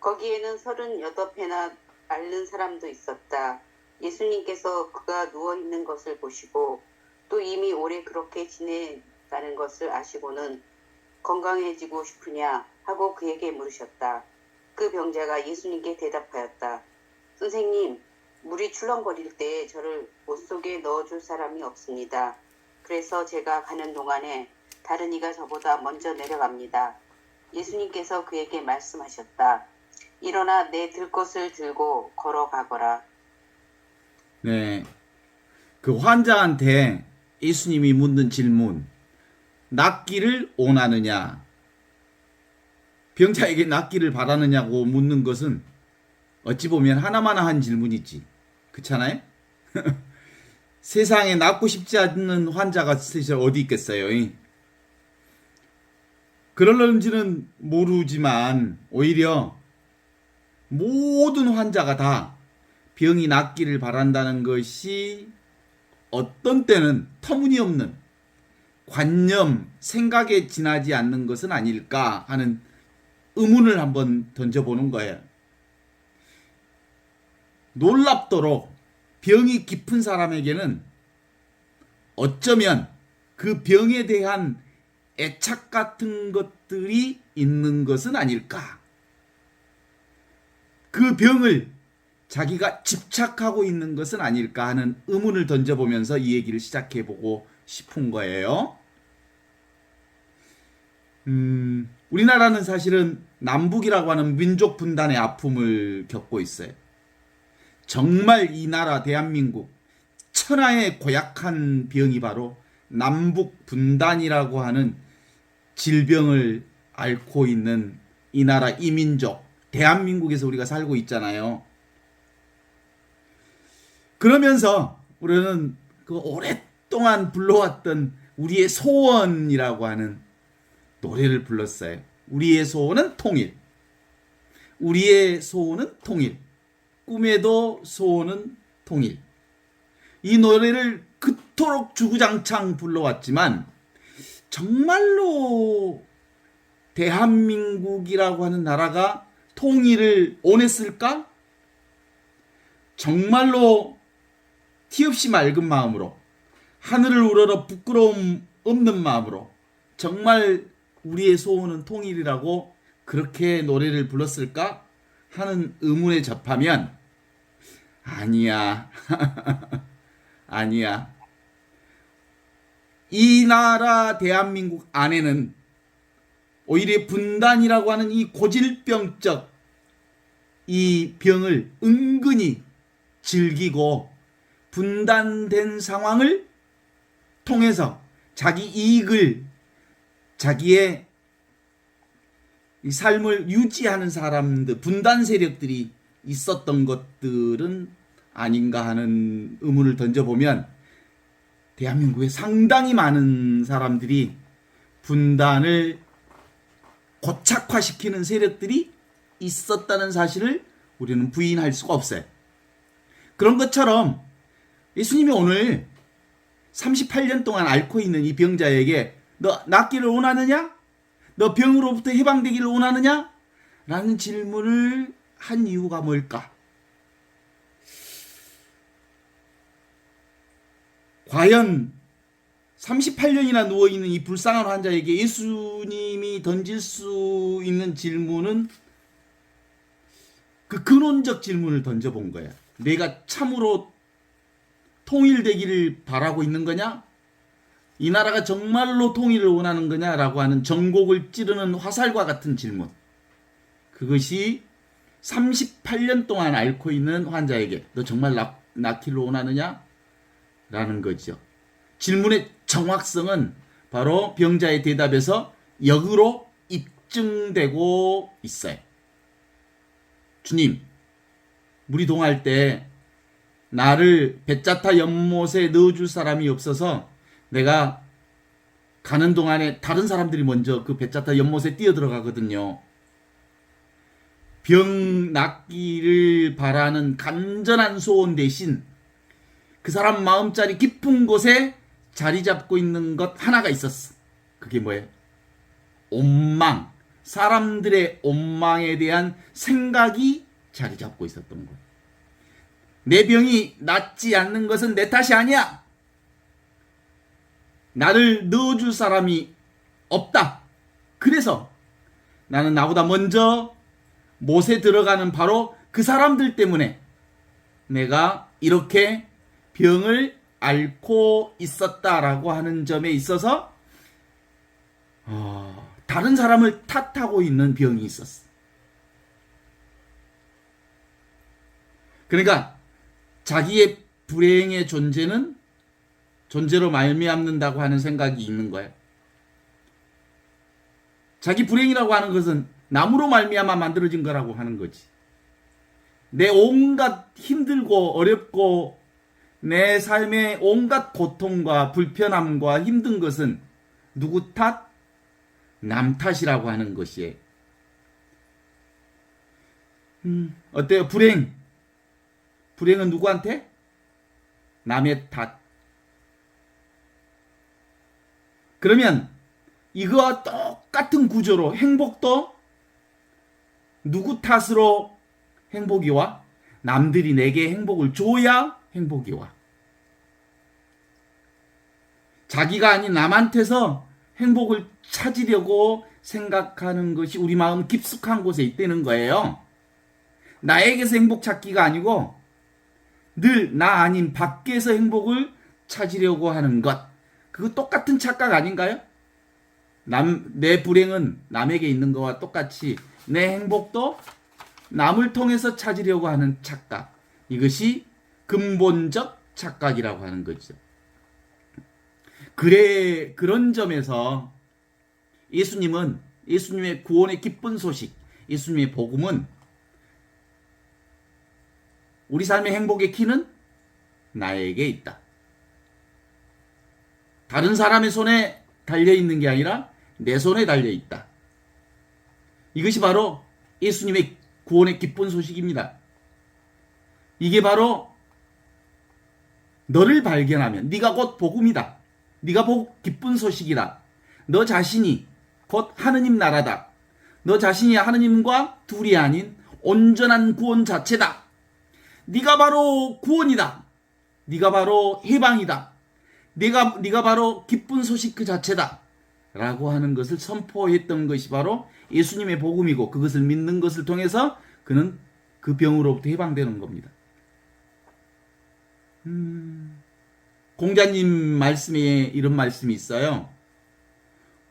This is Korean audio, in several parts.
거기에는 38회나 앓는 사람도 있었다. 예수님께서 그가 누워있는 것을 보시고 또 이미 오래 그렇게 지내가는 것을 아시고는 건강해지고 싶으냐 하고 그에게 물으셨다. 그 병자가 예수님께 대답하였다. 선생님, 물이 출렁거릴 때 저를 못 속에 넣어줄 사람이 없습니다. 그래서 제가 가는 동안에 다른 이가 저보다 먼저 내려갑니다. 예수님께서 그에게 말씀하셨다. 일어나 내 들 것을 들고 걸어가거라. 네. 그 환자한테 예수님이 묻는 질문. 낫기를 원하느냐? 병자에게 낫기를 바라느냐고 묻는 것은 어찌 보면 하나마나한 질문이지. 그렇잖아요? 세상에 낫고 싶지 않는 환자가 사실 어디 있겠어요? 그럴런지는 모르지만 오히려 모든 환자가 다 병이 낫기를 바란다는 것이 어떤 때는 터무니없는 관념, 생각에 지나지 않는 것은 아닐까 하는 의문을 한번 던져보는 거예요. 놀랍도록 병이 깊은 사람에게는 어쩌면 그 병에 대한 애착 같은 것들이 있는 것은 아닐까. 그 병을 자기가 집착하고 있는 것은 아닐까 하는 의문을 던져보면서 이 얘기를 시작해보고 싶은 거예요. 우리나라는 사실은 남북이라고 하는 민족 분단의 아픔을 겪고 있어요. 정말 이 나라 대한민국 천하의 고약한 병이 바로 남북 분단이라고 하는 질병을 앓고 있는 이 나라 이민족 대한민국에서 우리가 살고 있잖아요. 그러면서 우리는 그 오랫동안 불러왔던 우리의 소원이라고 하는 노래를 불렀어요. 우리의 소원은 통일. 우리의 소원은 통일. 꿈에도 소원은 통일. 이 노래를 그토록 주구장창 불러왔지만 정말로 대한민국이라고 하는 나라가 통일을 원했을까? 정말로 티없이 맑은 마음으로 하늘을 우러러 부끄러움 없는 마음으로 정말 우리의 소원은 통일이라고 그렇게 노래를 불렀을까 하는 의문에 접하면 아니야. 아니야. 이 나라 대한민국 안에는 오히려 분단이라고 하는 이 고질병적 이 병을 은근히 즐기고 분단된 상황을 통해서 자기 이익을 자기의 이 삶을 유지하는 사람들, 분단 세력들이 있었던 것들은 아닌가 하는 의문을 던져보면 대한민국에 상당히 많은 사람들이 분단을 고착화시키는 세력들이 있었다는 사실을 우리는 부인할 수가 없어요. 그런 것처럼 예수님이 오늘 38년 동안 앓고 있는 이 병자에게 너 낫기를 원하느냐? 너 병으로부터 해방되기를 원하느냐? 라는 질문을 한 이유가 뭘까? 과연 38년이나 누워있는 이 불쌍한 환자에게 예수님이 던질 수 있는 질문은 그 근원적 질문을 던져본 거야. 내가 참으로 통일되기를 바라고 있는 거냐? 이 나라가 정말로 통일을 원하는 거냐라고 하는 전곡을 찌르는 화살과 같은 질문. 그것이 38년 동안 앓고 있는 환자에게 너 정말 낫기를 원하느냐? 라는 거죠. 질문의 정확성은 바로 병자의 대답에서 역으로 입증되고 있어요. 주님, 물이 동할 때 나를 벳자타 연못에 넣어줄 사람이 없어서 내가 가는 동안에 다른 사람들이 먼저 그 벳자타 연못에 뛰어들어가거든요. 병 낫기를 바라는 간절한 소원 대신 그 사람 마음자리 깊은 곳에 자리 잡고 있는 것 하나가 있었어. 그게 뭐예요? 원망, 사람들의 원망에 대한 생각이 자리 잡고 있었던 거예요. 내 병이 낫지 않는 것은 내 탓이 아니야. 나를 넣어줄 사람이 없다. 그래서 나는 나보다 먼저 못에 들어가는 바로 그 사람들 때문에 내가 이렇게 병을 앓고 있었다라고 하는 점에 있어서 다른 사람을 탓하고 있는 병이 있었어. 그러니까 자기의 불행의 존재로 말미암는다고 하는 생각이 있는 거예요. 자기 불행이라고 하는 것은 남으로 말미암아 만들어진 거라고 하는 거지. 내 온갖 힘들고 어렵고 내 삶의 온갖 고통과 불편함과 힘든 것은 누구 탓? 남 탓이라고 하는 것이에요. 어때요? 불행은 누구한테? 남의 탓. 그러면 이거와 똑같은 구조로 행복도 누구 탓으로 행복이 와? 남들이 내게 행복을 줘야 행복이 와. 자기가 아닌 남한테서 행복을 찾으려고 생각하는 것이 우리 마음 깊숙한 곳에 있다는 거예요. 나에게서 행복 찾기가 아니고 늘 나 아닌 밖에서 행복을 찾으려고 하는 것. 그거 똑같은 착각 아닌가요? 내 불행은 남에게 있는 거와 똑같이 내 행복도 남을 통해서 찾으려고 하는 착각. 이것이 근본적 착각이라고 하는 거죠. 그런 점에서 예수님의 구원의 기쁜 소식, 예수님의 복음은 우리 삶의 행복의 키는 나에게 있다. 다른 사람의 손에 달려있는 게 아니라 내 손에 달려있다. 이것이 바로 예수님의 구원의 기쁜 소식입니다. 이게 바로 너를 발견하면 네가 곧 복음이다. 네가 기쁜 소식이다. 너 자신이 곧 하느님 나라다. 너 자신이 하느님과 둘이 아닌 온전한 구원 자체다. 네가 바로 구원이다. 네가 바로 해방이다. 네가 바로 기쁜 소식 그 자체다. 라고 하는 것을 선포했던 것이 바로 예수님의 복음이고 그것을 믿는 것을 통해서 그는 그 병으로부터 해방되는 겁니다. 공자님 말씀에 이런 말씀이 있어요.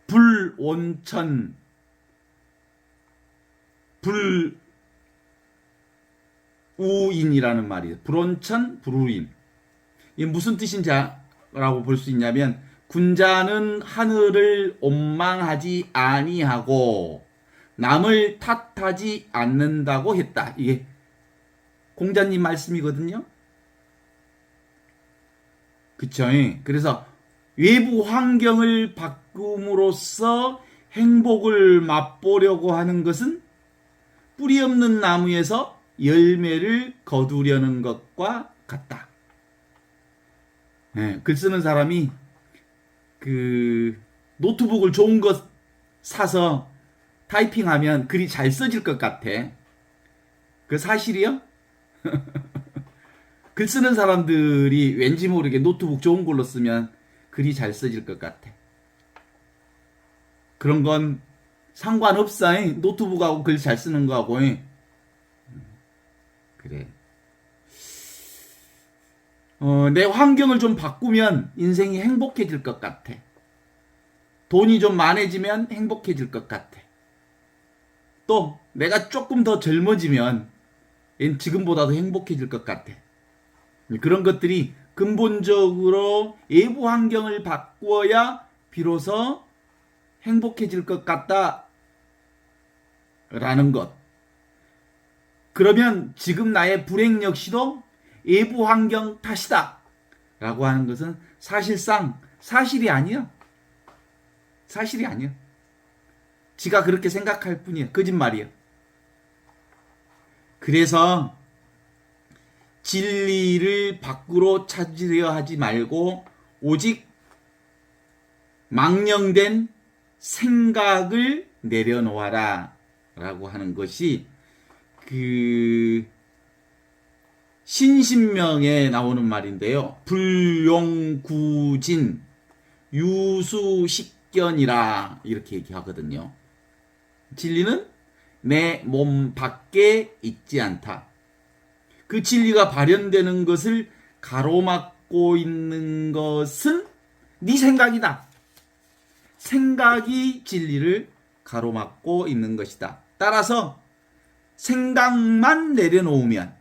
불온천 불우인이라는 말이에요. 불온천 불우인. 이게 무슨 뜻인지라고 볼 수 있냐면 군자는 하늘을 원망하지 아니하고 남을 탓하지 않는다고 했다. 이게 공자님 말씀이거든요. 그쵸? 그래서 외부 환경을 바꿈으로써 행복을 맛보려고 하는 것은 뿌리 없는 나무에서 열매를 거두려는 것과 같다. 글 쓰는 사람이 그 노트북을 좋은 것 사서 타이핑하면 글이 잘 써질 것 같아. 그 사실이요? 글 쓰는 사람들이 왠지 모르게 노트북 좋은 걸로 쓰면 글이 잘 써질 것 같아. 그런 건 상관없어. 노트북하고 글 잘 쓰는 거하고. 그래. 내 환경을 좀 바꾸면 인생이 행복해질 것 같아. 돈이 좀 많아지면 행복해질 것 같아. 또 내가 조금 더 젊어지면 지금보다도 행복해질 것 같아. 그런 것들이 근본적으로 외부 환경을 바꾸어야 비로소 행복해질 것 같다 라는 것. 그러면 지금 나의 불행 역시도 외부 환경 탓이다 라고 하는 것은 사실상 사실이 아니야. 사실이 아니야. 지가 그렇게 생각할 뿐이야. 거짓말이야. 그래서 진리를 밖으로 찾으려 하지 말고 오직 망령된 생각을 내려놓아라 라고 하는 것이 그 신신명에 나오는 말인데요. 불용구진 유수식견이라 이렇게 얘기하거든요. 진리는 내 몸 밖에 있지 않다. 그 진리가 발현되는 것을 가로막고 있는 것은 네 생각이다. 생각이 진리를 가로막고 있는 것이다. 따라서 생각만 내려놓으면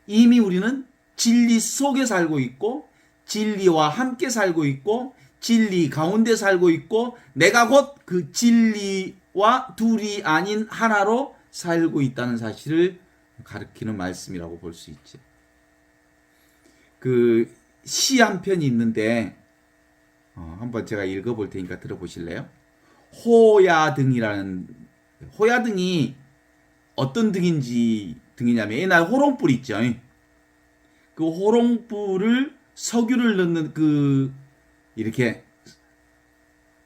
이미 우리는 진리 속에 살고 있고 진리와 함께 살고 있고 진리 가운데 살고 있고 내가 곧 그 진리와 둘이 아닌 하나로 살고 있다는 사실을 가르치는 말씀이라고 볼 수 있죠. 그 시 한 편이 있는데 한번 제가 읽어볼 테니까 들어보실래요? 호야등이라는, 호야등이 어떤 등이냐면 옛날 호롱불 있죠. 그 호롱불을 석유를 넣는 그 이렇게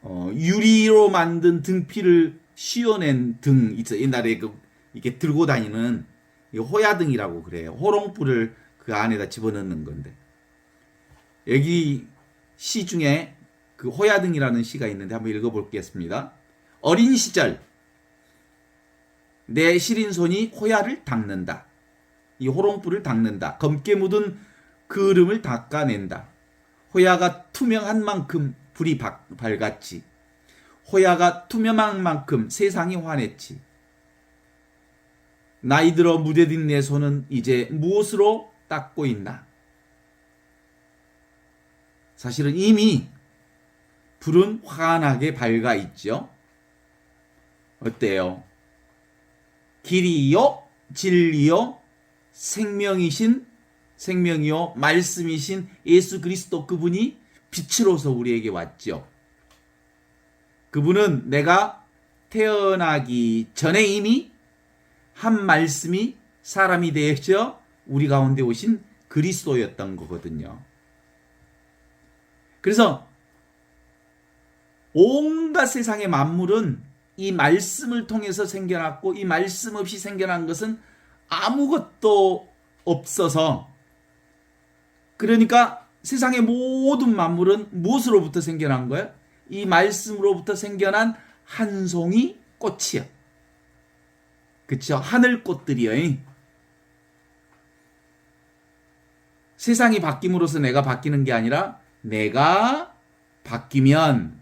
유리로 만든 등피를 씌워낸 등 있어. 옛날에 이렇게 들고 다니는 호야등이라고 그래요. 호롱불을 그 안에다 집어넣는 건데 여기 시 중에 그 호야등이라는 시가 있는데 한번 읽어보겠습니다. 어린 시절 내 시린 손이 호야를 닦는다. 이 호롱불을 닦는다. 검게 묻은 그름을 닦아낸다. 호야가 투명한 만큼 불이 밝았지. 호야가 투명한 만큼 세상이 환했지. 나이 들어 무뎌진 내 손은 이제 무엇으로 닦고 있나? 사실은 이미 불은 환하게 밝아 있죠. 어때요? 길이요, 진리요, 생명이요, 말씀이신 예수 그리스도 그분이 빛으로서 우리에게 왔죠. 그분은 내가 태어나기 전에 이미 한 말씀이 사람이 되어져 우리 가운데 오신 그리스도였던 거거든요. 그래서 온갖 세상의 만물은 이 말씀을 통해서 생겨났고 이 말씀 없이 생겨난 것은 아무것도 없어서 그러니까 세상의 모든 만물은 무엇으로부터 생겨난 거예요? 이 말씀으로부터 생겨난 한 송이 꽃이요. 그쵸? 하늘꽃들이요. 세상이 바뀜으로써 내가 바뀌는 게 아니라 내가 바뀌면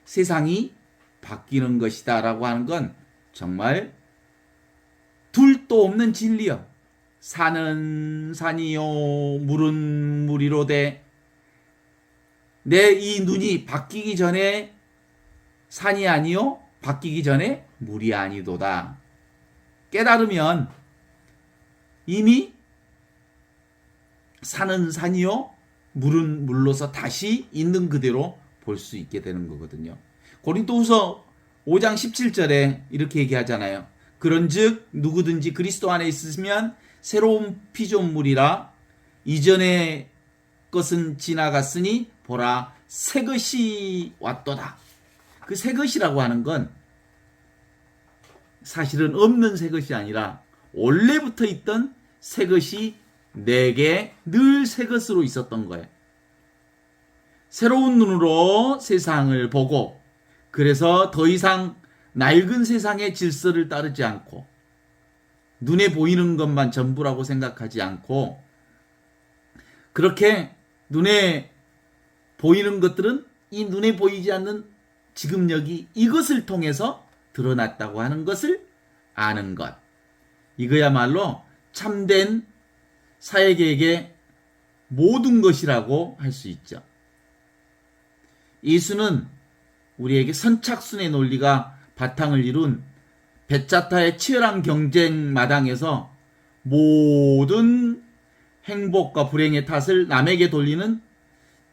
세상이 바뀌는 것이다 라고 하는 건 정말 둘도 없는 진리요. 산은 산이요 물은 물이로되 내 이 눈이 바뀌기 전에 산이 아니요 바뀌기 전에 물이 아니도다. 깨달으면 이미 산은 산이요 물은 물로서 다시 있는 그대로 볼 수 있게 되는 거거든요. 고린도후서 5장 17절에 이렇게 얘기하잖아요. 그런즉 누구든지 그리스도 안에 있으면 새로운 피조물이라 이전의 것은 지나갔으니 보라 새 것이 왔도다. 그 새 것이라고 하는 건 사실은 없는 새 것이 아니라 원래부터 있던 새 것이 내게 늘 새 것으로 있었던 거예요. 새로운 눈으로 세상을 보고 그래서 더 이상 낡은 세상의 질서를 따르지 않고 눈에 보이는 것만 전부라고 생각하지 않고 그렇게 눈에 보이는 것들은 이 눈에 보이지 않는 지금 여기 이것을 통해서 드러났다고 하는 것을 아는 것. 이거야말로 참된 사회계획의 모든 것이라고 할 수 있죠. 예수는 우리에게 선착순의 논리가 바탕을 이룬 베짜타의 치열한 경쟁 마당에서 모든 행복과 불행의 탓을 남에게 돌리는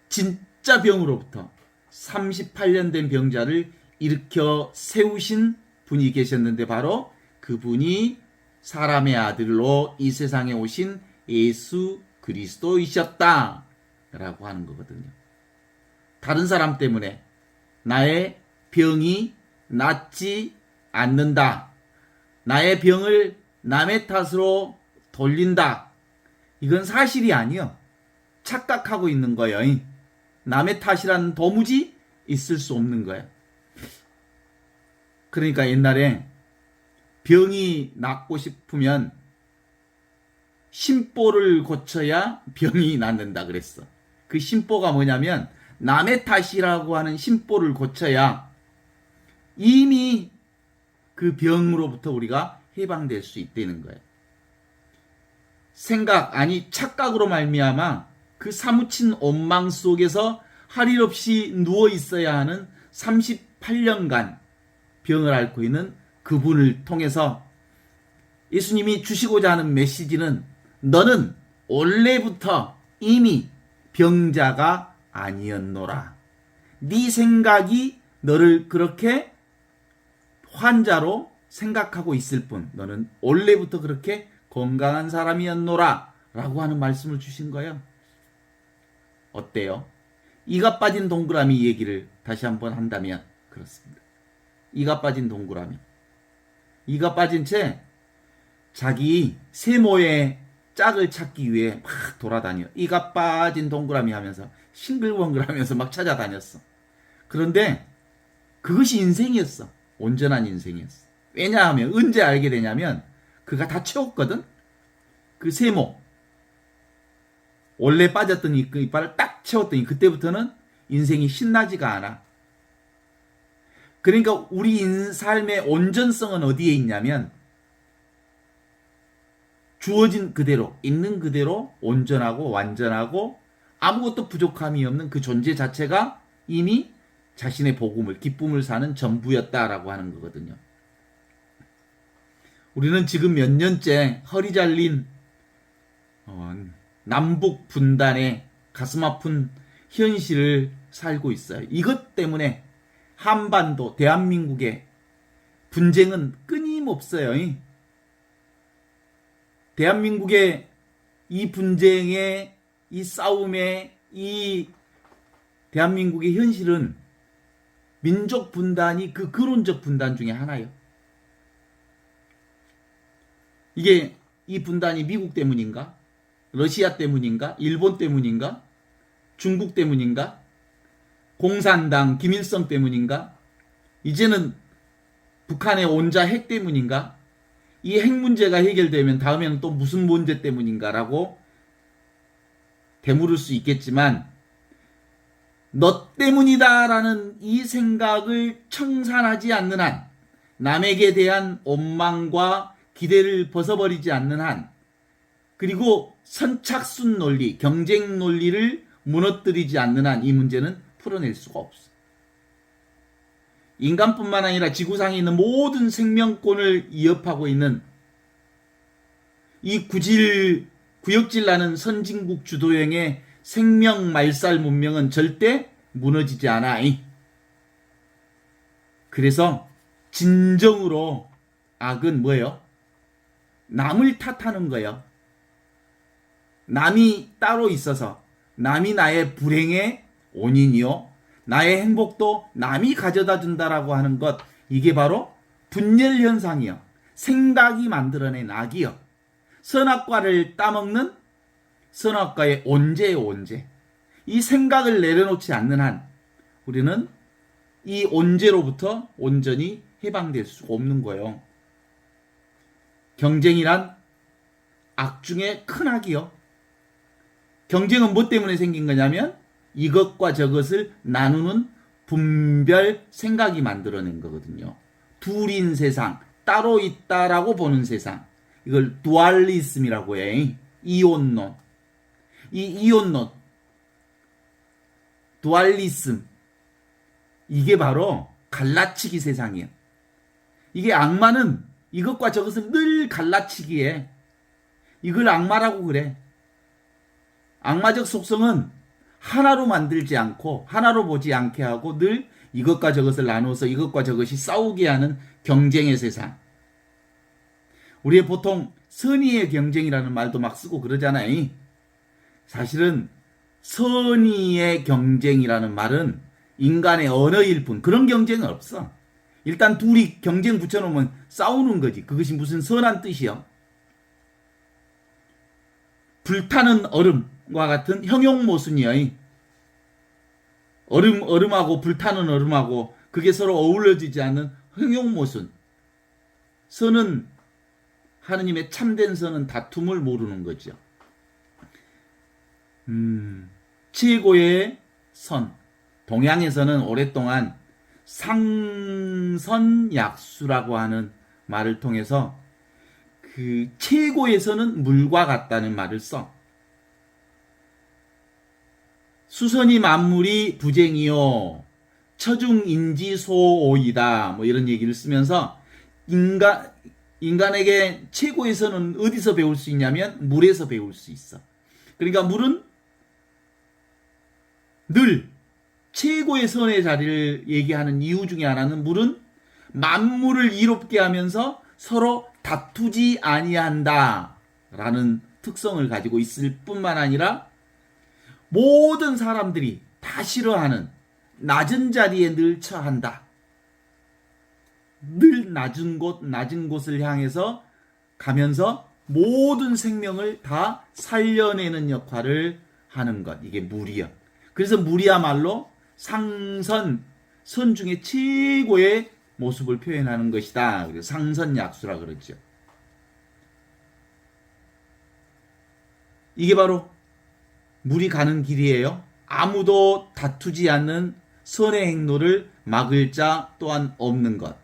진짜 병으로부터 38년 된 병자를 일으켜 세우신 분이 계셨는데 바로 그분이 사람의 아들로 이 세상에 오신 예수 그리스도이셨다 라고 하는 거거든요. 다른 사람 때문에 나의 병이 낫지 않는다. 나의 병을 남의 탓으로 돌린다. 이건 사실이 아니요. 착각하고 있는 거예요. 남의 탓이라는 도무지 있을 수 없는 거예요. 그러니까 옛날에 병이 낫고 싶으면 심보를 고쳐야 병이 낫는다 그랬어. 그 심보가 뭐냐면 남의 탓이라고 하는 심보를 고쳐야 이미 그 병으로부터 우리가 해방될 수 있다는 거예요. 생각 아니 착각으로 말미암아 그 사무친 원망 속에서 할 일 없이 누워 있어야 하는 38년간 병을 앓고 있는 그분을 통해서 예수님이 주시고자 하는 메시지는 너는 원래부터 이미 병자가 아니었노라. 네 생각이 너를 그렇게 환자로 생각하고 있을 뿐 너는 원래부터 그렇게 건강한 사람이었노라 라고 하는 말씀을 주신 거예요. 어때요? 이가 빠진 동그라미 얘기를 다시 한번 한다면 그렇습니다. 이가 빠진 동그라미. 이가 빠진 채 자기 세모의 짝을 찾기 위해 막 돌아다녀. 이가 빠진 동그라미 하면서 싱글벙글 하면서 막 찾아다녔어. 그런데 그것이 인생이었어. 온전한 인생이었어. 왜냐하면 언제 알게 되냐면 그가 다 채웠거든. 그 세모. 원래 빠졌던 그 이빨을 딱 채웠더니 그때부터는 인생이 신나지가 않아. 그러니까 우리 삶의 온전성은 어디에 있냐면 주어진 그대로 있는 그대로 온전하고 완전하고 아무것도 부족함이 없는 그 존재 자체가 이미 자신의 복음을 기쁨을 사는 전부였다라고 하는 거거든요. 우리는 지금 몇 년째 허리 잘린 남북 분단의 가슴 아픈 현실을 살고 있어요. 이것 때문에 한반도 대한민국의 분쟁은 끊임없어요. 대한민국의 이 분쟁의 이 싸움의 이 대한민국의 현실은 민족 분단이 그 근원적 분단 중에 하나예요. 이게 이 분단이 미국 때문인가? 러시아 때문인가? 일본 때문인가? 중국 때문인가? 공산당 김일성 때문인가? 이제는 북한의 원자 핵 때문인가? 이 핵 문제가 해결되면 다음에는 또 무슨 문제 때문인가라고 되물을 수 있겠지만 너 때문이다라는 이 생각을 청산하지 않는 한 남에게 대한 원망과 기대를 벗어버리지 않는 한 그리고 선착순 논리, 경쟁 논리를 무너뜨리지 않는 한 이 문제는 풀어낼 수가 없어. 인간뿐만 아니라 지구상에 있는 모든 생명권을 위협하고 있는 이 구역질 나는 선진국 주도형의 생명 말살 문명은 절대 무너지지 않아. 그래서 진정으로 악은 뭐예요? 남을 탓하는 거예요. 남이 따로 있어서 남이 나의 불행의 원인이요. 나의 행복도 남이 가져다 준다라고 하는 것. 이게 바로 분열 현상이요. 생각이 만들어낸 악이요. 선악과를 따먹는 선악과의 온재예요, 온재. 이 생각을 내려놓지 않는 한 우리는 이 온재로부터 온전히 해방될 수가 없는 거예요. 경쟁이란 악 중에 큰 악이요. 경쟁은 뭐 때문에 생긴 거냐면 이것과 저것을 나누는 분별 생각이 만들어낸 거거든요. 둘인 세상, 따로 있다라고 보는 세상. 이걸 두알리즘이라고 해. 이혼론. 이 이혼론, 두알리즘. 이게 바로 갈라치기 세상이에요. 이게 악마는 이것과 저것을 늘 갈라치기에 이걸 악마라고 그래. 악마적 속성은 하나로 만들지 않고 하나로 보지 않게 하고 늘 이것과 저것을 나누어서 이것과 저것이 싸우게 하는 경쟁의 세상. 우리의 보통 선의의 경쟁이라는 말도 막 쓰고 그러잖아요. 사실은 선의의 경쟁이라는 말은 인간의 언어일 뿐 그런 경쟁은 없어. 일단 둘이 경쟁 붙여놓으면 싸우는 거지. 그것이 무슨 선한 뜻이요? 불타는 얼음과 같은 형용 모순이요. 얼음하고 불타는 얼음하고 그게 서로 어우러지지 않는 형용 모순. 선은 하느님의 참된 선은 다툼을 모르는 거죠. 최고의 선. 동양에서는 오랫동안 상선약수라고 하는 말을 통해서 그 최고의 선은 물과 같다는 말을 써. 수선이 만물이 부쟁이요 처중인지소오이다 뭐 이런 얘기를 쓰면서 인간에게 최고의 선은 어디서 배울 수 있냐면 물에서 배울 수 있어. 그러니까 물은 늘 최고의 선의 자리를 얘기하는 이유 중에 하나는 물은 만물을 이롭게 하면서 서로 다투지 아니한다 라는 특성을 가지고 있을 뿐만 아니라 모든 사람들이 다 싫어하는 낮은 자리에 늘 처한다. 늘 낮은 곳을 향해서 가면서 모든 생명을 다 살려내는 역할을 하는 것. 이게 물이요. 그래서 물이야말로 선 중에 최고의 모습을 표현하는 것이다. 그래서 상선약수라 그러죠. 이게 바로 물이 가는 길이에요. 아무도 다투지 않는 선의 행로를 막을 자 또한 없는 것.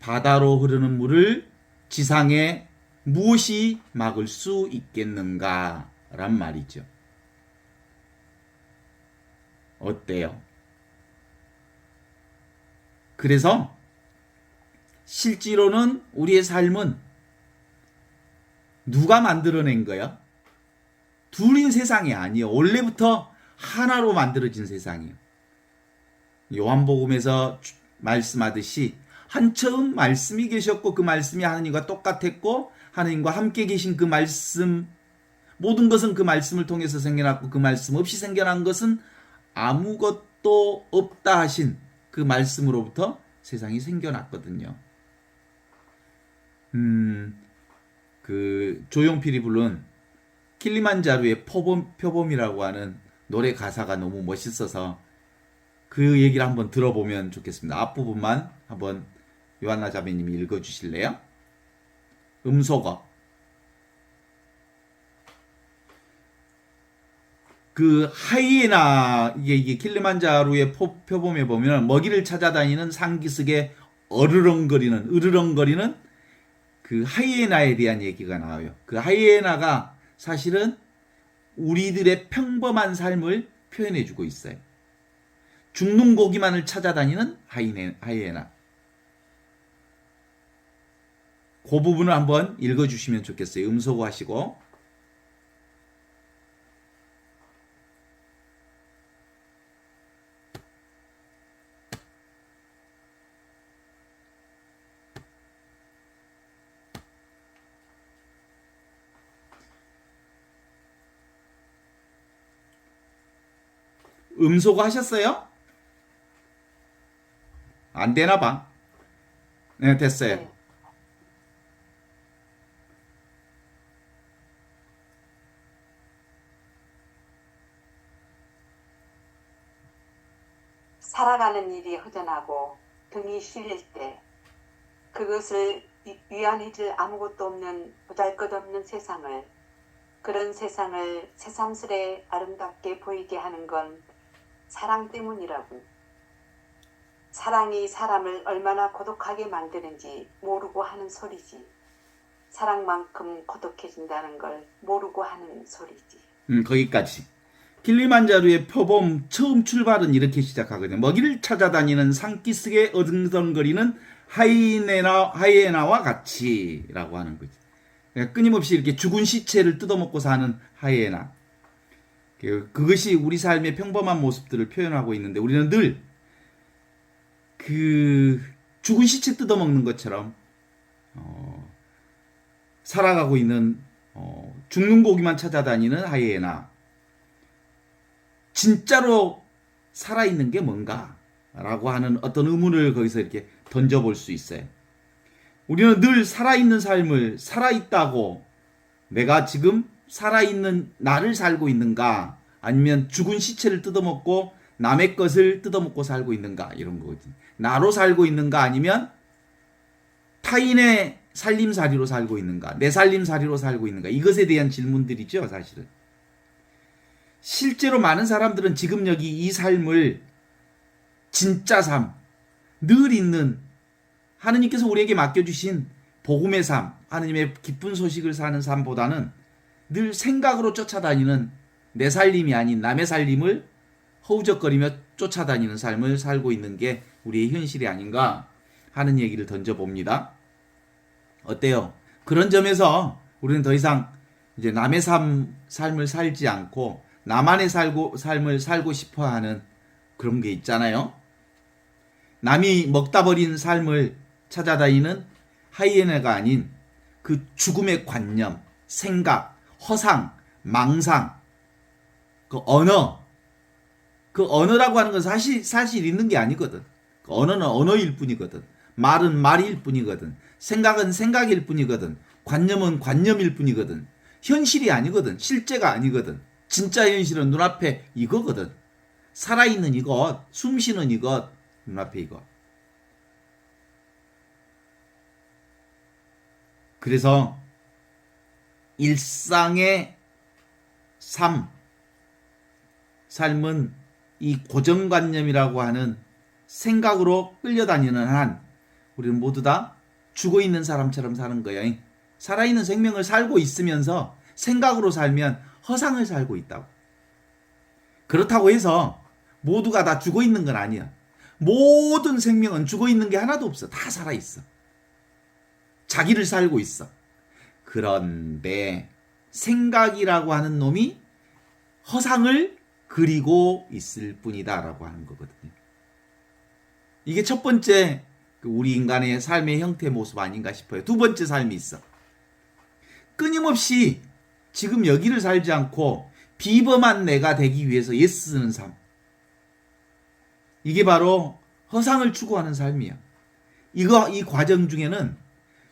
바다로 흐르는 물을 지상에 무엇이 막을 수 있겠는가? 란 말이죠. 어때요? 그래서 실제로는 우리의 삶은 누가 만들어낸 거야? 둘인 세상이 아니에요. 원래부터 하나로 만들어진 세상이에요. 요한복음에서 말씀하듯이 한처음 말씀이 계셨고 그 말씀이 하나님과 똑같았고 하나님과 함께 계신 그 말씀, 모든 것은 그 말씀을 통해서 생겨났고 그 말씀 없이 생겨난 것은 아무것도 없다 하신 그 말씀으로부터 세상이 생겨났거든요. 그 조용필이 부른 킬리만자루의 표범이라고 하는 노래 가사가 너무 멋있어서 그 얘기를 한번 들어보면 좋겠습니다. 앞부분만 한번 요한나 자매님이 읽어주실래요? 음소거. 그 하이에나 이게 킬리만자루의 표범에 보면 먹이를 찾아다니는 상기슭에 으르렁거리는 그 하이에나에 대한 얘기가 나와요. 그 하이에나가 사실은 우리들의 평범한 삶을 표현해주고 있어요. 죽는 고기만을 찾아다니는 하이에나. 그 부분을 한번 읽어주시면 좋겠어요. 음소거 하시고. 음소거 하셨어요? 안 되나 봐. 네, 됐어요. 네. 살아가는 일이 허전하고 등이 실릴 때 그것을 위안해줄 아무것도 없는 보잘것없는 세상을, 그런 세상을 새삼스레 아름답게 보이게 하는 건 사랑 때문이라고. 사랑이 사람을 얼마나 고독하게 만드는지 모르고 하는 소리지. 사랑만큼 고독해진다는 걸 모르고 하는 소리지. 거기까지. 킬리만자루의 표범 처음 출발은 이렇게 시작하거든요. 먹이를 찾아다니는 산기슭에 어등덩거리는 하이에나와 같이라고 하는 거죠. 그러니까 끊임없이 이렇게 죽은 시체를 뜯어먹고 사는 하이에나. 그것이 우리 삶의 평범한 모습들을 표현하고 있는데 우리는 늘 그 죽은 시체 뜯어먹는 것처럼 살아가고 있는 죽는 고기만 찾아다니는 하이에나. 진짜로 살아있는 게 뭔가? 라고 하는 어떤 의문을 거기서 이렇게 던져볼 수 있어요. 우리는 늘 살아있는 삶을 살아있다고 내가 지금 살아있는 나를 살고 있는가, 아니면 죽은 시체를 뜯어먹고 남의 것을 뜯어먹고 살고 있는가, 이런 거거든요. 나로 살고 있는가, 아니면 타인의 살림살이로 살고 있는가, 내 살림살이로 살고 있는가, 이것에 대한 질문들이죠. 사실은 실제로 많은 사람들은 지금 여기 이 삶을 진짜 삶, 늘 있는 하느님께서 우리에게 맡겨주신 복음의 삶, 하느님의 기쁜 소식을 사는 삶보다는 늘 생각으로 쫓아다니는 내 살림이 아닌 남의 살림을 허우적거리며 쫓아다니는 삶을 살고 있는 게 우리의 현실이 아닌가 하는 얘기를 던져봅니다. 어때요? 그런 점에서 우리는 더 이상 이제 남의 삶을 살지 않고 나만의 삶을 살고 싶어 하는 그런 게 있잖아요. 남이 먹다 버린 삶을 찾아다니는 하이에나가 아닌 그 죽음의 관념, 생각, 허상, 망상, 그 언어라고 하는 건 사실 있는 게 아니거든. 그 언어는 언어일 뿐이거든. 말은 말일 뿐이거든. 생각은 생각일 뿐이거든. 관념은 관념일 뿐이거든. 현실이 아니거든. 실제가 아니거든. 진짜 현실은 눈앞에 이거거든. 살아있는 이것, 숨쉬는 이것, 눈앞에 이것. 그래서 일상의 삶은 이 고정관념이라고 하는 생각으로 끌려다니는 한 우리는 모두 다 죽어있는 사람처럼 사는 거예요. 살아있는 생명을 살고 있으면서 생각으로 살면 허상을 살고 있다고. 그렇다고 해서 모두가 다 죽어있는 건 아니야. 모든 생명은 죽어있는 게 하나도 없어. 다 살아있어. 자기를 살고 있어. 그런데 생각이라고 하는 놈이 허상을 그리고 있을 뿐이다 라고 하는 거거든요. 이게 첫 번째 우리 인간의 삶의 형태 모습 아닌가 싶어요. 두 번째 삶이 있어. 끊임없이 지금 여기를 살지 않고 비범한 내가 되기 위해서 애쓰는 삶. 이게 바로 허상을 추구하는 삶이야. 이 과정 중에는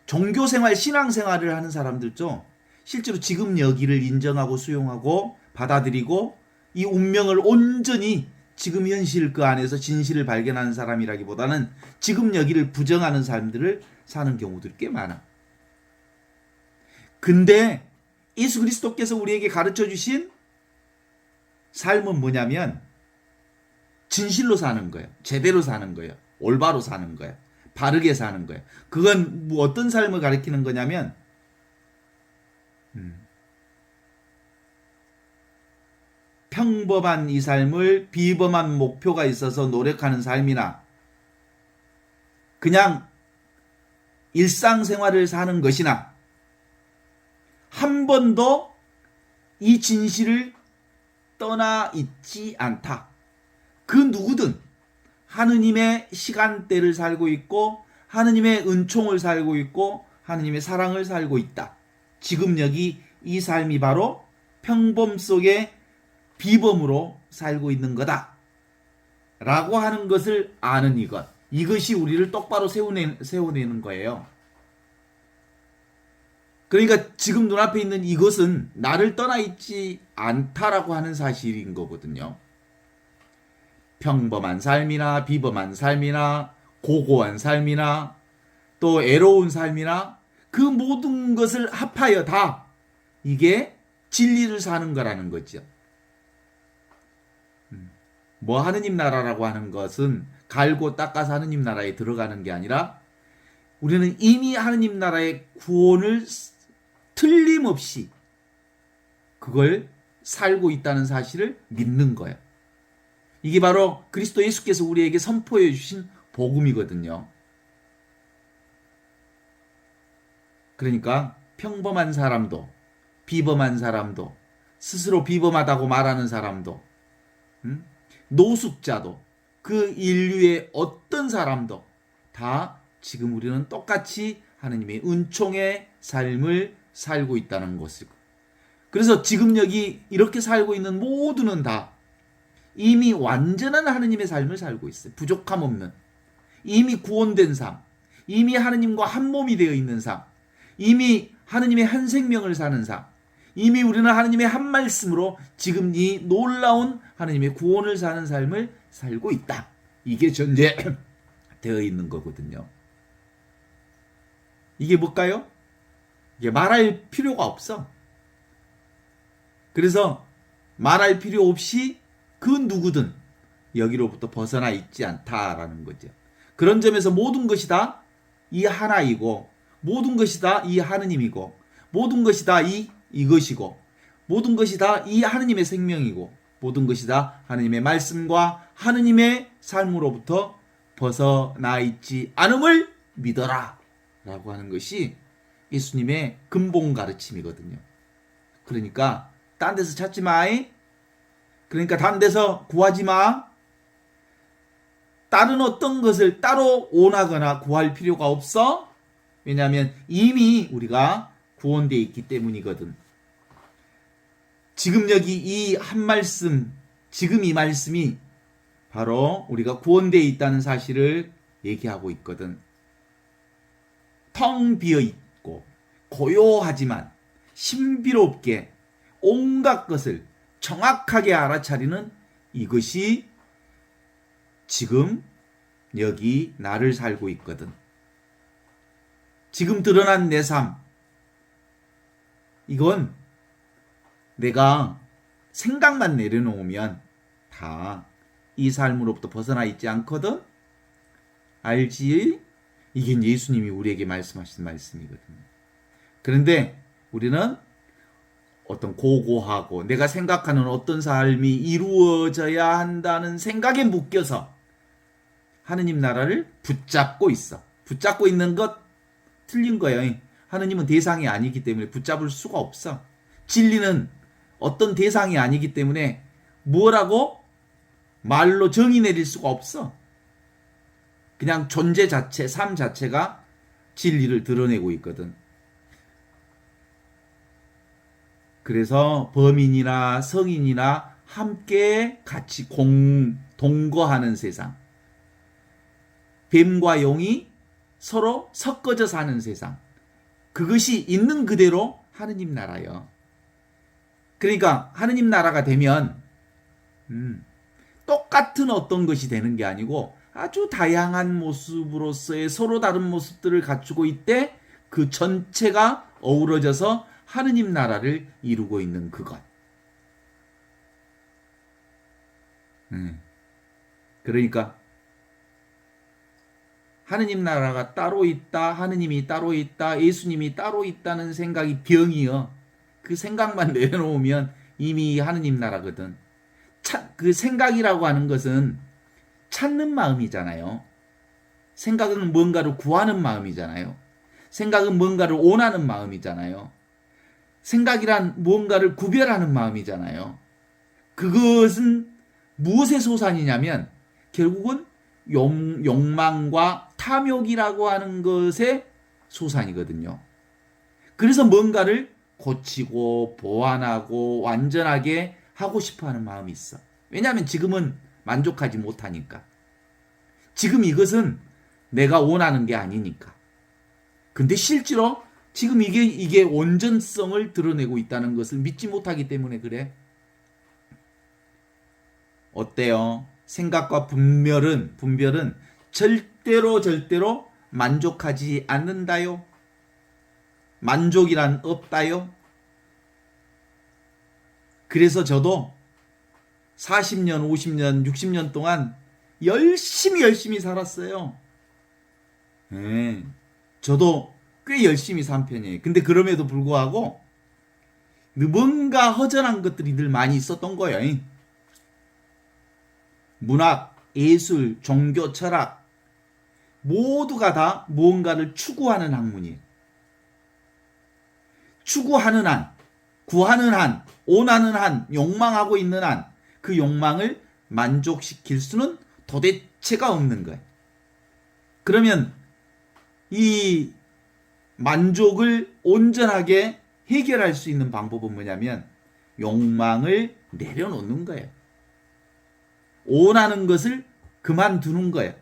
종교생활, 신앙생활을 하는 사람들도 실제로 지금 여기를 인정하고 수용하고 받아들이고 이 운명을 온전히 지금 현실 그 안에서 진실을 발견하는 사람이라기보다는 지금 여기를 부정하는 사람들을 사는 경우들이 꽤 많아. 근데 예수 그리스도께서 우리에게 가르쳐 주신 삶은 뭐냐면 진실로 사는 거예요. 제대로 사는 거예요. 올바로 사는 거예요. 바르게 사는 거예요. 그건 뭐 어떤 삶을 가리키는 거냐면 평범한 이 삶을 비범한 목표가 있어서 노력하는 삶이나 그냥 일상생활을 사는 것이나 한 번도 이 진실을 떠나 있지 않다. 그 누구든 하느님의 시간대를 살고 있고 하느님의 은총을 살고 있고 하느님의 사랑을 살고 있다. 지금 여기 이 삶이 바로 평범 속에 비범으로 살고 있는 거다 라고 하는 것을 아는 이것이 우리를 똑바로 세워내는 거예요. 그러니까 지금 눈앞에 있는 이것은 나를 떠나 있지 않다라고 하는 사실인 거거든요. 평범한 삶이나 비범한 삶이나 고고한 삶이나 또 애로운 삶이나 그 모든 것을 합하여 다 이게 진리를 사는 거라는 거죠. 뭐 하느님 나라라고 하는 것은 갈고 닦아서 하느님 나라에 들어가는 게 아니라 우리는 이미 하느님 나라의 구원을 틀림없이 그걸 살고 있다는 사실을 믿는 거예요. 이게 바로 그리스도 예수께서 우리에게 선포해 주신 복음이거든요. 그러니까 평범한 사람도 비범한 사람도 스스로 비범하다고 말하는 사람도 노숙자도 그 인류의 어떤 사람도 다 지금 우리는 똑같이 하느님의 은총의 삶을 살고 있다는 것이고, 그래서 지금 여기 이렇게 살고 있는 모두는 다 이미 완전한 하느님의 삶을 살고 있어요. 부족함 없는. 이미 구원된 삶, 이미 하느님과 한 몸이 되어 있는 삶, 이미 하느님의 한 생명을 사는 삶, 이미 우리는 하느님의 한 말씀으로 지금 이 놀라운 하느님의 구원을 사는 삶을 살고 있다. 이게 전제되어 있는 거거든요. 이게 뭘까요? 이게 말할 필요가 없어. 그래서 말할 필요 없이 그 누구든 여기로부터 벗어나 있지 않다라는 거죠. 그런 점에서 모든 것이 다 이 하나이고, 모든 것이 다 이 하느님이고, 모든 것이 다 이것이고, 모든 것이 다 이 하느님의 생명이고, 모든 것이 다 하느님의 말씀과 하느님의 삶으로부터 벗어나 있지 않음을 믿어라 라고 하는 것이 예수님의 근본 가르침이거든요. 그러니까 딴 데서 찾지 마. 그러니까 딴 데서 구하지 마. 다른 어떤 것을 따로 원하거나 구할 필요가 없어. 왜냐하면 이미 우리가 구원되어 있기 때문이거든. 지금 여기 이 한 말씀, 지금 이 말씀이 바로 우리가 구원되어 있다는 사실을 얘기하고 있거든. 텅 비어 있고 고요하지만 신비롭게 온갖 것을 정확하게 알아차리는 이것이 지금 여기 나를 살고 있거든. 지금 드러난 내 삶, 이건 내가 생각만 내려놓으면 다 이 삶으로부터 벗어나 있지 않거든. 알지? 이게 예수님이 우리에게 말씀하신 말씀이거든요. 그런데 우리는 어떤 고고하고 내가 생각하는 어떤 삶이 이루어져야 한다는 생각에 묶여서 하느님 나라를 붙잡고 있어. 붙잡고 있는 것 틀린 거예요. 하느님은 대상이 아니기 때문에 붙잡을 수가 없어. 진리는 어떤 대상이 아니기 때문에 뭐라고 말로 정의 내릴 수가 없어. 그냥 존재 자체, 삶 자체가 진리를 드러내고 있거든. 그래서 범인이나 성인이나 함께 같이 동거하는 세상. 뱀과 용이 서로 섞어져 사는 세상. 그것이 있는 그대로 하느님 나라예요. 그러니까 하느님 나라가 되면 똑같은 어떤 것이 되는 게 아니고 아주 다양한 모습으로서의 서로 다른 모습들을 갖추고 있대 그 전체가 어우러져서 하느님 나라를 이루고 있는 그것. 그러니까 하느님 나라가 따로 있다, 하느님이 따로 있다, 예수님이 따로 있다는 생각이 병이여. 그 생각만 내려놓으면 이미 하느님 나라거든. 그 생각이라고 하는 것은 찾는 마음이잖아요. 생각은 뭔가를 구하는 마음이잖아요. 생각은 뭔가를 원하는 마음이잖아요. 생각이란 무언가를 구별하는 마음이잖아요. 그것은 무엇의 소산이냐면 결국은 욕망과 탐욕이라고 하는 것의 소산이거든요. 그래서 뭔가를 고치고 보완하고 완전하게 하고 싶어하는 마음이 있어. 왜냐하면 지금은 만족하지 못하니까. 지금 이것은 내가 원하는 게 아니니까. 근데 실제로 지금 이게 온전성을 드러내고 있다는 것을 믿지 못하기 때문에 그래. 어때요? 생각과 분별은 절대로 만족하지 않는다요. 만족이란 없다요. 그래서 저도 40년, 50년, 60년 동안 열심히 살았어요. 네. 저도 꽤 열심히 산 편이에요. 근데 그럼에도 불구하고 뭔가 허전한 것들이 늘 많이 있었던 거예요. 문학, 예술, 종교, 철학 모두가 다 무언가를 추구하는 학문이에요. 추구하는 한, 구하는 한, 원하는 한, 욕망하고 있는 한 그 욕망을 만족시킬 수는 도대체가 없는 거예요. 그러면 이 만족을 온전하게 해결할 수 있는 방법은 뭐냐면 욕망을 내려놓는 거예요. 원하는 것을 그만두는 거예요.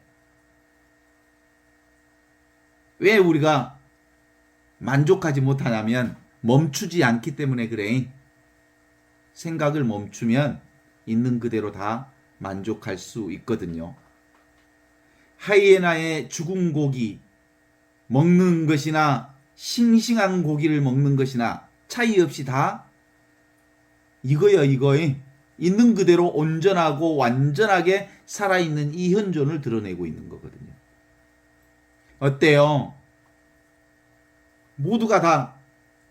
왜 우리가 만족하지 못하냐면 멈추지 않기 때문에 그래. 생각을 멈추면 있는 그대로 다 만족할 수 있거든요. 하이에나의 죽은 고기 먹는 것이나 싱싱한 고기를 먹는 것이나 차이 없이 다 이거야 이거에 있는 그대로 온전하고 완전하게 살아있는 이 현존을 드러내고 있는 거거든요. 어때요? 모두가 다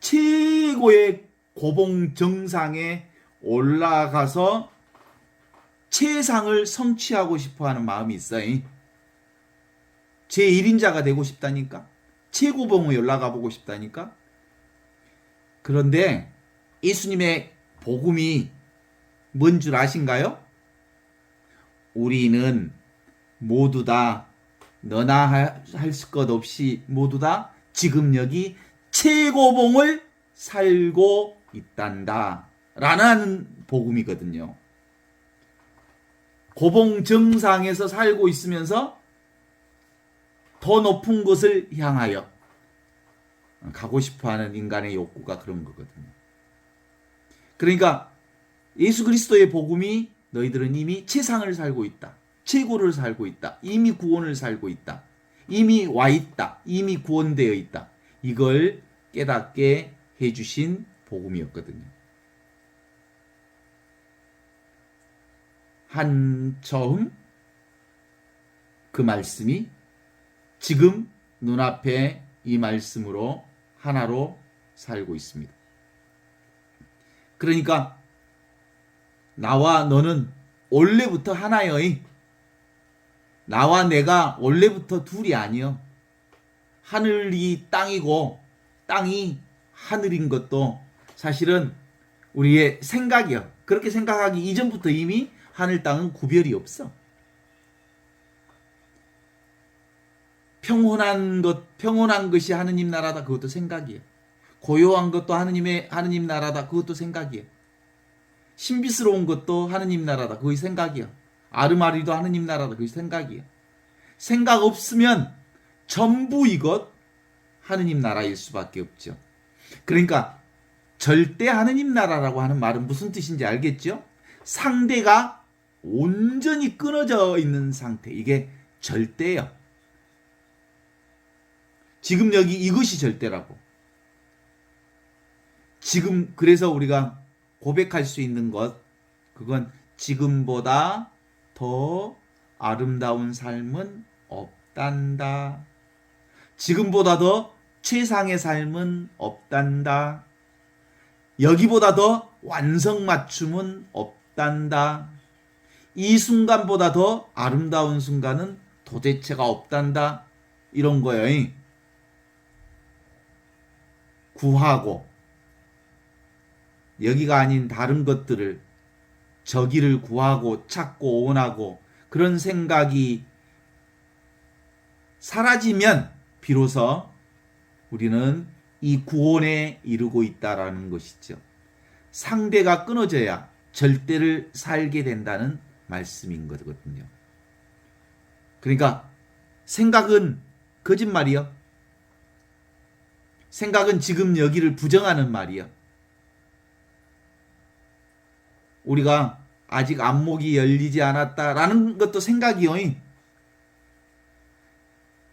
최고의 고봉 정상에 올라가서 최상을 성취하고 싶어하는 마음이 있어요. 제1인자가 되고 싶다니까. 최고봉에 올라가 보고 싶다니까. 그런데 예수님의 복음이 뭔 줄 아신가요? 우리는 모두 다 너나 할 것 없이 모두 다 지금 여기 최고봉을 살고 있단다 라는 복음이거든요. 고봉 정상에서 살고 있으면서 더 높은 곳을 향하여 가고 싶어하는 인간의 욕구가 그런 거거든요. 그러니까 예수 그리스도의 복음이 너희들은 이미 최상을 살고 있다. 최고를 살고 있다. 이미 구원을 살고 있다. 이미 와 있다. 이미 구원되어 있다. 이걸 깨닫게 해주신 복음이었거든요. 한처음 그 말씀이 지금 눈앞에 이 말씀으로 하나로 살고 있습니다. 그러니까 나와 너는 원래부터 하나여이. 나와 내가 원래부터 둘이 아니여. 하늘이 땅이고 땅이 하늘인 것도 사실은 우리의 생각이야. 그렇게 생각하기 이전부터 이미 하늘 땅은 구별이 없어. 평온한 것이 하느님 나라다. 그것도 생각이에요. 고요한 것도 하느님 나라다. 그것도 생각이에요. 신비스러운 것도 하느님 나라다. 그것이 생각이에요. 아르마리도 하느님 나라다. 그것이 생각이에요. 생각 없으면 전부 이것 하느님 나라일 수밖에 없죠. 그러니까 절대 하느님 나라라고 하는 말은 무슨 뜻인지 알겠죠? 상대가 온전히 끊어져 있는 상태. 이게 절대예요. 지금 여기 이것이 절대라고. 지금 그래서 우리가 고백할 수 있는 것, 그건 지금보다 더 아름다운 삶은 없단다. 지금보다 더 최상의 삶은 없단다. 여기보다 더 완성 맞춤은 없단다. 이 순간보다 더 아름다운 순간은 도대체가 없단다. 이런 거예요. 구하고 여기가 아닌 다른 것들을 저기를 구하고 찾고 원하고 그런 생각이 사라지면 비로소 우리는 이 구원에 이르고 있다라는 것이죠. 상대가 끊어져야 절대를 살게 된다는 말씀인 거거든요. 그러니까 생각은 거짓말이요. 생각은 지금 여기를 부정하는 말이요. 우리가 아직 안목이 열리지 않았다라는 것도 생각이요.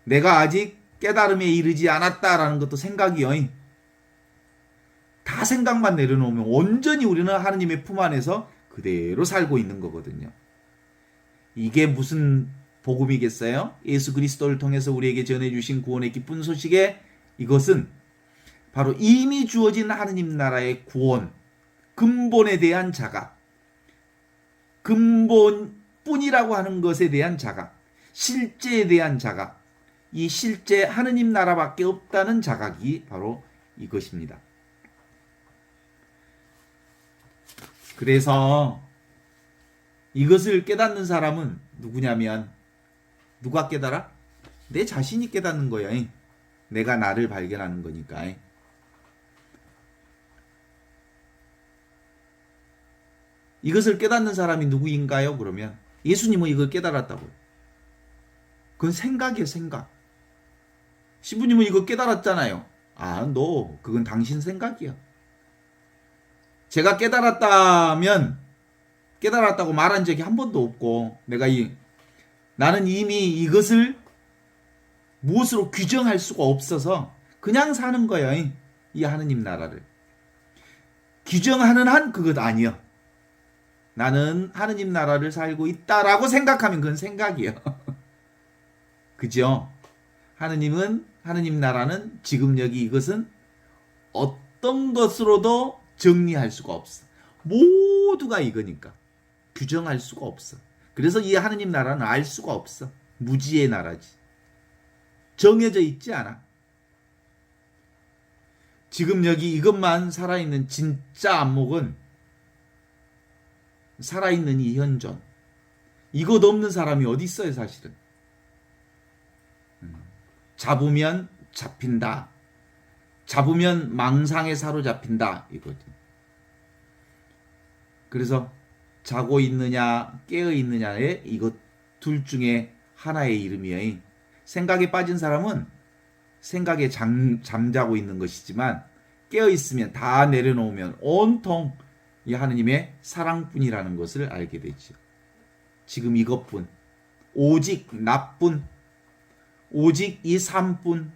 내가 아직 깨달음에 이르지 않았다라는 것도 생각이요. 다 생각만 내려놓으면 온전히 우리는 하느님의 품 안에서 그대로 살고 있는 거거든요. 이게 무슨 복음이겠어요? 예수 그리스도를 통해서 우리에게 전해주신 구원의 기쁜 소식에 이것은 바로 이미 주어진 하느님 나라의 구원, 근본에 대한 자각, 근본뿐이라고 하는 것에 대한 자각, 실제에 대한 자각, 이 실제 하느님 나라밖에 없다는 자각이 바로 이것입니다. 그래서 이것을 깨닫는 사람은 누구냐면 누가 깨달아? 내 자신이 깨닫는 거예요. 내가 나를 발견하는 거니까. 이것을 깨닫는 사람이 누구인가요? 그러면 예수님은 이걸 깨달았다고요. 그건 생각이에요. 생각. 신부님은 이거 깨달았잖아요. 아, 너 그건 당신 생각이야. 제가 깨달았다고 말한 적이 한 번도 없고 나는 이미 이것을 무엇으로 규정할 수가 없어서 그냥 사는 거예요. 이 하느님 나라를. 규정하는 한 그것 아니요. 나는 하느님 나라를 살고 있다라고 생각하면 그건 생각이에요. 그죠? 하느님 나라는 지금 여기 이것은 어떤 것으로도 정리할 수가 없어. 모두가 이거니까. 규정할 수가 없어. 그래서 이 하느님 나라는 알 수가 없어. 무지의 나라지. 정해져 있지 않아. 지금 여기 이것만 살아있는 진짜 안목은 살아있는 이 현존. 이것 없는 사람이 어디 있어요, 사실은. 잡으면 잡힌다. 잡으면 망상에 사로잡힌다. 이거지. 그래서 자고 있느냐, 깨어 있느냐의 이것 둘 중에 하나의 이름이에요. 생각에 빠진 사람은 생각에 잠자고 있는 것이지만 깨어 있으면 다 내려놓으면 온통 이 하느님의 사랑뿐이라는 것을 알게 되죠. 지금 이것뿐, 오직 나뿐, 오직 이 삶뿐,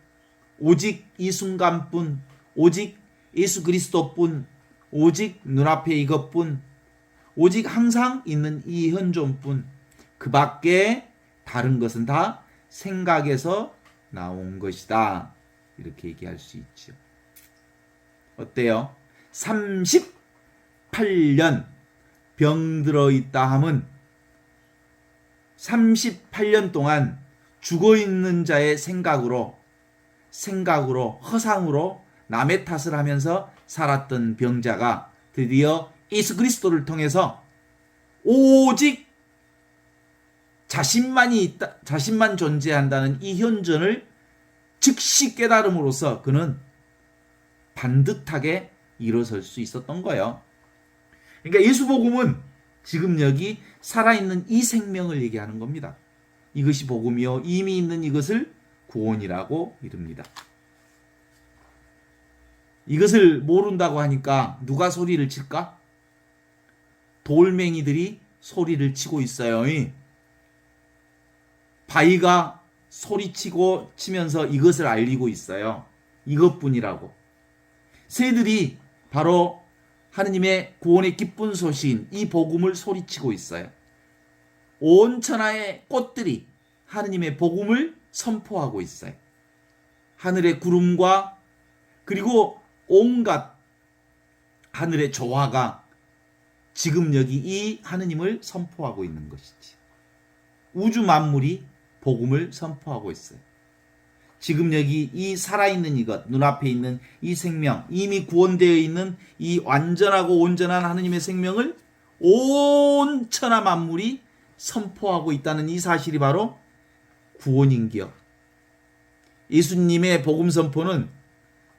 오직 이 순간뿐, 오직 예수 그리스도뿐, 오직 눈앞에 이것뿐, 오직 항상 있는 이 현존뿐, 그 밖에 다른 것은 다 생각에서 나온 것이다. 이렇게 얘기할 수 있죠. 어때요? 38년 병들어 있다 함은 38년 동안 죽어 있는 자의 생각으로 허상으로 남의 탓을 하면서 살았던 병자가 드디어 예수 그리스도를 통해서 오직 자신만 존재한다는 이 현존을 즉시 깨달음으로써 그는 반듯하게 일어설 수 있었던 거예요. 그러니까 예수복음은 지금 여기 살아있는 이 생명을 얘기하는 겁니다. 이것이 복음이요 이미 있는 이것을 구원이라고 이릅니다. 이것을 모른다고 하니까 누가 소리를 칠까? 돌멩이들이 소리를 치고 있어요. 바위가 소리치고 치면서 이것을 알리고 있어요. 이것뿐이라고. 새들이 바로 하느님의 구원의 기쁜 소식인 이 복음을 소리치고 있어요. 온 천하의 꽃들이 하느님의 복음을 선포하고 있어요. 하늘의 구름과 그리고 온갖 하늘의 조화가 지금 여기 이 하느님을 선포하고 있는 것이지. 우주 만물이 복음을 선포하고 있어요. 지금 여기 이 살아있는 이것, 눈앞에 있는 이 생명, 이미 구원되어 있는 이 완전하고 온전한 하느님의 생명을 온 천하 만물이 선포하고 있다는 이 사실이 바로 구원인기요. 예수님의 복음 선포는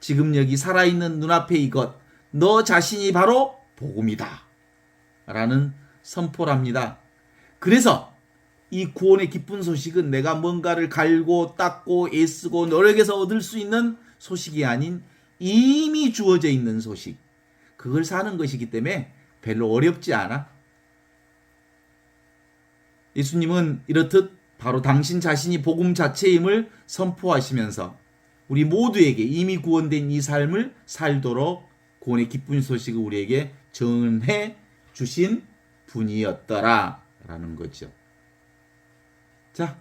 지금 여기 살아있는 눈앞에 이것, 너 자신이 바로 복음이다 라는 선포랍니다. 그래서 이 구원의 기쁜 소식은 내가 뭔가를 갈고 닦고 애쓰고 노력해서 얻을 수 있는 소식이 아닌 이미 주어져 있는 소식. 그걸 사는 것이기 때문에 별로 어렵지 않아. 예수님은 이렇듯 바로 당신 자신이 복음 자체임을 선포하시면서 우리 모두에게 이미 구원된 이 삶을 살도록 구원의 기쁜 소식을 우리에게 전해 주신 분이었더라 라는 거죠. 자,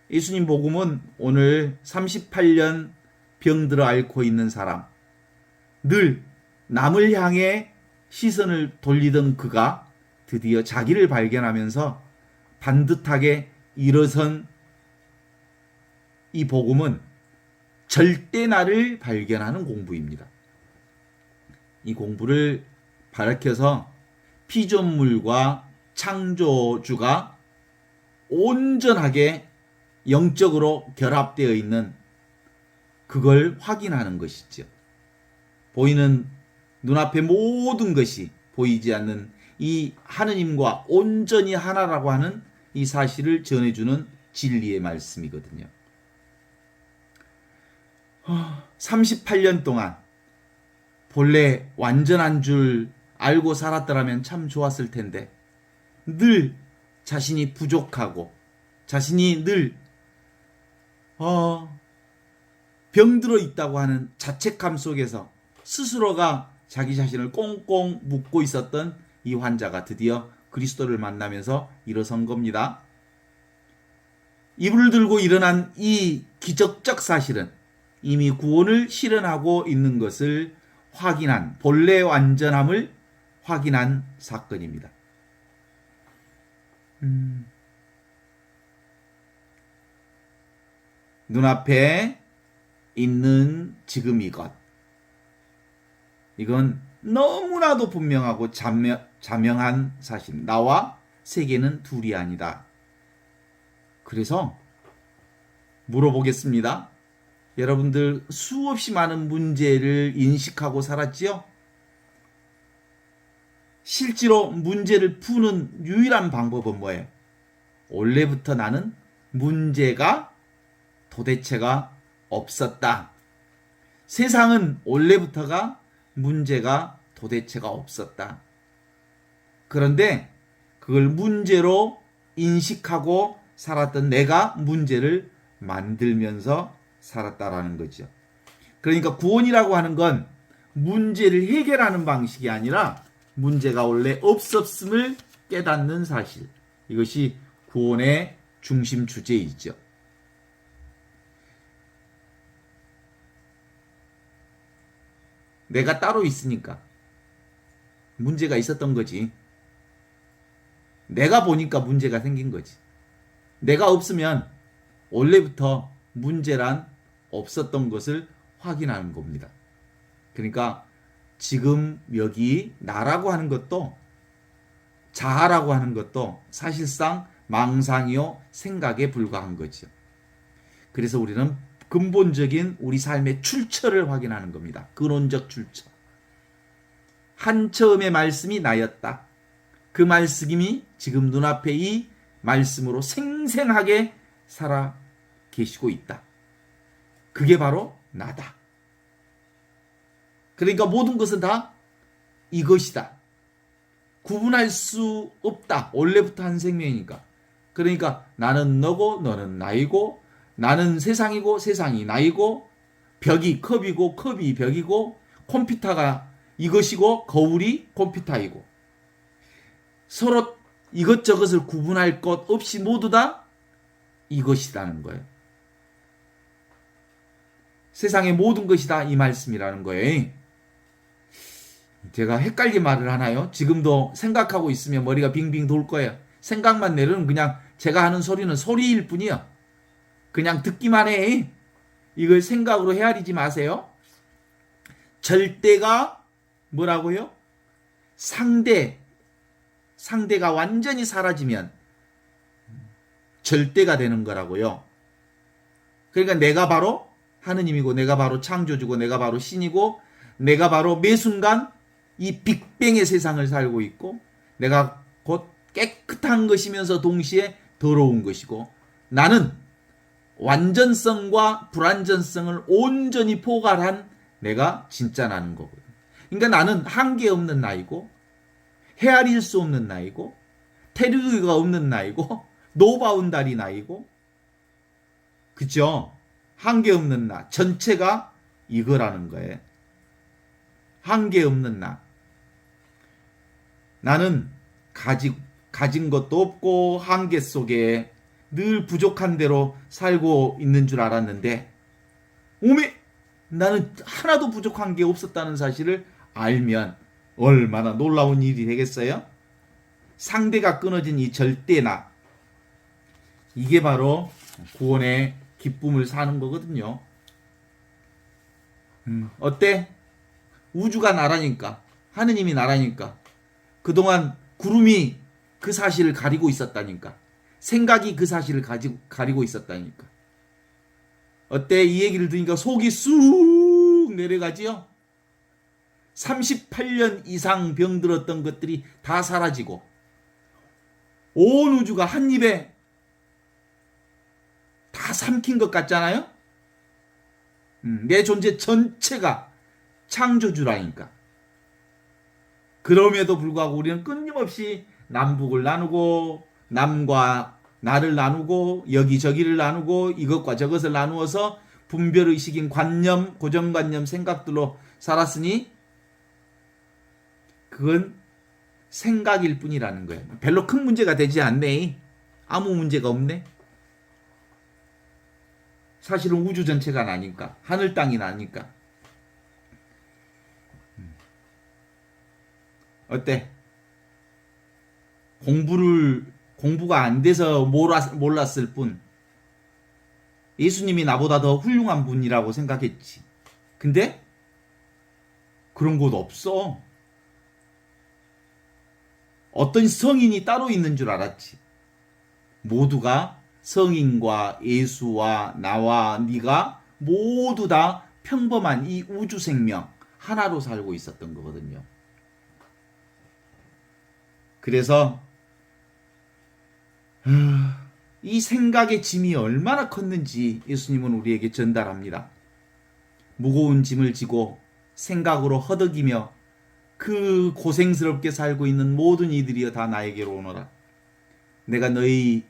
예수님 복음은 오늘 38년 병들어 앓고 있는 사람, 늘 남을 향해 시선을 돌리던 그가 드디어 자기를 발견하면서 반듯하게 일어선 이 복음은 절대 나를 발견하는 공부입니다. 이 공부를 가르쳐서 피조물과 창조주가 온전하게 영적으로 결합되어 있는 그걸 확인하는 것이죠. 보이는 눈앞의 모든 것이 보이지 않는 이 하느님과 온전히 하나라고 하는 이 사실을 전해주는 진리의 말씀이거든요. 38년 동안 본래 완전한 줄 알고 살았더라면 참 좋았을 텐데 늘 자신이 부족하고 자신이 늘 병들어 있다고 하는 자책감 속에서 스스로가 자기 자신을 꽁꽁 묶고 있었던 이 환자가 드디어 그리스도를 만나면서 일어선 겁니다. 이불을 들고 일어난 이 기적적 사실은 이미 구원을 실현하고 있는 것을 확인한, 본래 완전함을 확인한 사건입니다. 눈앞에 있는 지금 이것. 이건 너무나도 분명하고 자명한 사실. 나와 세계는 둘이 아니다. 그래서 물어보겠습니다. 여러분들 수없이 많은 문제를 인식하고 살았지요? 실제로 문제를 푸는 유일한 방법은 뭐예요? 원래부터 나는 문제가 도대체가 없었다. 세상은 원래부터가 문제가 도대체가 없었다. 그런데 그걸 문제로 인식하고 살았던 내가 문제를 만들면서 살았다라는 거죠. 그러니까 구원이라고 하는 건 문제를 해결하는 방식이 아니라 문제가 원래 없었음을 깨닫는 사실. 이것이 구원의 중심 주제이죠. 내가 따로 있으니까 문제가 있었던 거지. 내가 보니까 문제가 생긴 거지. 내가 없으면 원래부터 문제란 없었던 것을 확인하는 겁니다. 그러니까 지금 여기 나라고 하는 것도 자아라고 하는 것도 사실상 망상이요 생각에 불과한 거죠. 그래서 우리는 근본적인 우리 삶의 출처를 확인하는 겁니다. 근원적 출처. 한 처음의 말씀이 나였다. 그 말씀이 지금 눈앞에 이 말씀으로 생생하게 살아 계시고 있다. 그게 바로 나다. 그러니까 모든 것은 다 이것이다. 구분할 수 없다. 원래부터 한 생명이니까. 그러니까 나는 너고 너는 나이고 나는 세상이고 세상이 나이고 벽이 컵이고 컵이 벽이고 컴퓨터가 이것이고 거울이 컴퓨터이고 서로 이것저것을 구분할 것 없이 모두 다 이것이라는 거예요. 세상의 모든 것이 다 이 말씀이라는 거예요. 제가 헷갈리게 말을 하나요? 지금도 생각하고 있으면 머리가 빙빙 돌 거예요. 생각만 내려는 그냥 제가 하는 소리는 소리일 뿐이요. 그냥 듣기만 해. 이걸 생각으로 헤아리지 마세요. 절대가 뭐라고요? 상대가 완전히 사라지면 절대가 되는 거라고요. 그러니까 내가 바로 하느님이고 내가 바로 창조주고 내가 바로 신이고 내가 바로 매 순간 이 빅뱅의 세상을 살고 있고 내가 곧 깨끗한 것이면서 동시에 더러운 것이고 나는 완전성과 불완전성을 온전히 포괄한 내가 진짜 나는 거거든. 그러니까 나는 한계 없는 나이고 헤아릴 수 없는 나이고 테르기가 없는 나이고 노바운다리 나이고 그죠? 한계 없는 나 전체가 이거라는 거예요. 한계 없는 나. 나는 가진 것도 없고 한계 속에 늘 부족한 대로 살고 있는 줄 알았는데 오메 나는 하나도 부족한 게 없었다는 사실을 알면 얼마나 놀라운 일이 되겠어요? 상대가 끊어진 이 절대나 이게 바로 구원의 기쁨을 사는 거거든요. 어때? 우주가 나라니까 하느님이 나라니까 그동안 구름이 그 사실을 가리고 있었다니까 생각이 그 사실을 가리고 있었다니까 어때? 이 얘기를 들으니까 속이 쑥 내려가지요. 38년 이상 병들었던 것들이 다 사라지고 온 우주가 한 입에 다 삼킨 것 같잖아요. 내 존재 전체가 창조주라니까. 그럼에도 불구하고 우리는 끊임없이 남북을 나누고 남과 나를 나누고 여기저기를 나누고 이것과 저것을 나누어서 분별의식인 관념, 고정관념, 생각들로 살았으니 그건 생각일 뿐이라는 거예요. 별로 큰 문제가 되지 않네. 아무 문제가 없네. 사실은 우주 전체가 나니까. 하늘 땅이 나니까. 어때? 공부가 안 돼서 몰랐을 뿐 예수님이 나보다 더 훌륭한 분이라고 생각했지. 근데 그런 곳 없어. 어떤 성인이 따로 있는 줄 알았지. 모두가 성인과 예수와 나와 네가 모두 다 평범한 이 우주 생명 하나로 살고 있었던 거거든요. 그래서 이 생각의 짐이 얼마나 컸는지 예수님은 우리에게 전달합니다. 무거운 짐을 지고 생각으로 허덕이며 그 고생스럽게 살고 있는 모든 이들이여 다 나에게로 오너라. 내가 너희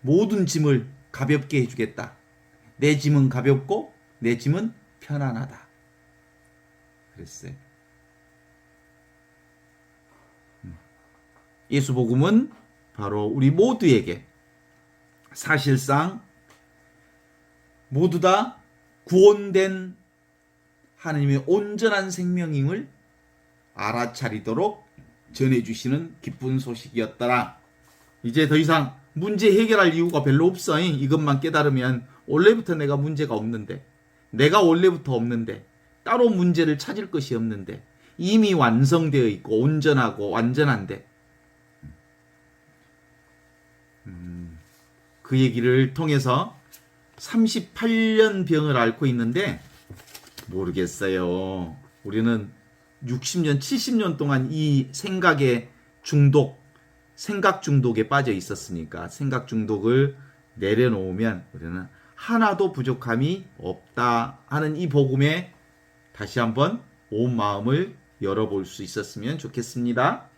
모든 짐을 가볍게 해주겠다. 내 짐은 가볍고 내 짐은 편안하다. 그랬어요. 예수복음은 바로 우리 모두에게 사실상 모두 다 구원된 하나님의 온전한 생명임을 알아차리도록 전해주시는 기쁜 소식이었더라. 이제 더 이상 문제 해결할 이유가 별로 없어. 이것만 깨달으면 원래부터 내가 문제가 없는데, 내가 원래부터 없는데, 따로 문제를 찾을 것이 없는데, 이미 완성되어 있고 온전하고 완전한데, 그 얘기를 통해서 38년 병을 앓고 있는데 모르겠어요. 우리는 60년, 70년 동안 이 생각의 중독, 생각 중독에 빠져 있었으니까 생각 중독을 내려놓으면 우리는 하나도 부족함이 없다 하는 이 복음에 다시 한번 온 마음을 열어볼 수 있었으면 좋겠습니다.